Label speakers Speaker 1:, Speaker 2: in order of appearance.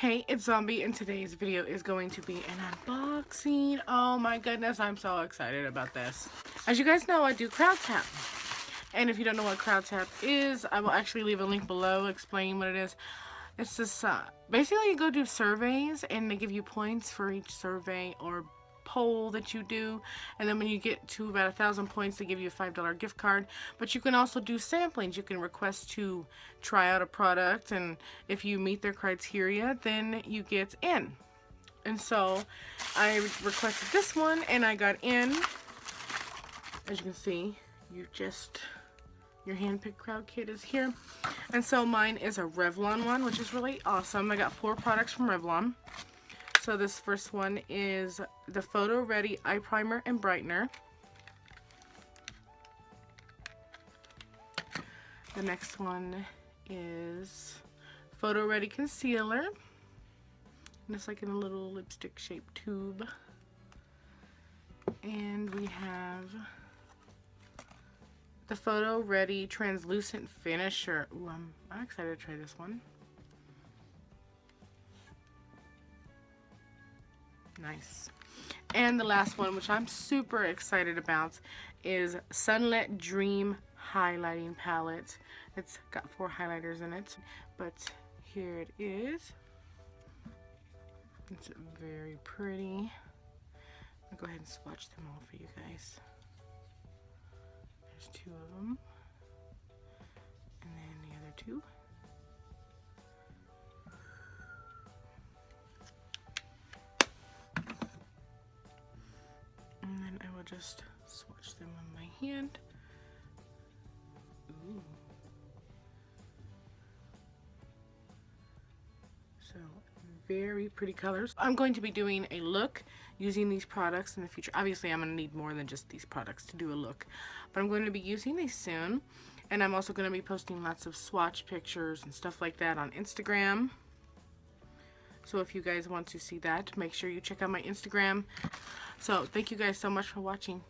Speaker 1: Hey, it's Zombie, and today's video is going to be an unboxing. Oh my goodness, I'm so excited about this. As you guys know, I do crowd tap. And if you don't know what crowd tap is, I will actually leave a link below explaining what it is. It's this, basically you go do surveys and they give you points for each survey or poll that you do, and then when you get to about 1,000 points they give you a $5 gift card. But you can also do samplings. You can request to try out a product, and if you meet their criteria then you get in. And so I requested this one and I got in. As you can see, your handpicked crowd kit is here. And so mine is a Revlon one, which is really awesome. I got 4 products from Revlon. So this first one is the PhotoReady Eye Primer and Brightener. The next one is PhotoReady Concealer. And it's like in a little lipstick shaped tube. And we have the PhotoReady Translucent Finisher. Ooh, I'm excited to try this one. Nice. And the last one, which I'm super excited about, is Sunlit Dream Highlighting Palette. It's got 4 highlighters in it, but here it is. It's very pretty. I'll go ahead and swatch them all for you guys. There's 2 of them, and then the other 2. And then I will just swatch them on my hand. Ooh. So, very pretty colors. I'm going to be doing a look using these products in the future. Obviously, I'm going to need more than just these products to do a look, but I'm going to be using these soon. And I'm also going to be posting lots of swatch pictures and stuff like that on Instagram. So if you guys want to see that, make sure you check out my Instagram. So thank you guys so much for watching.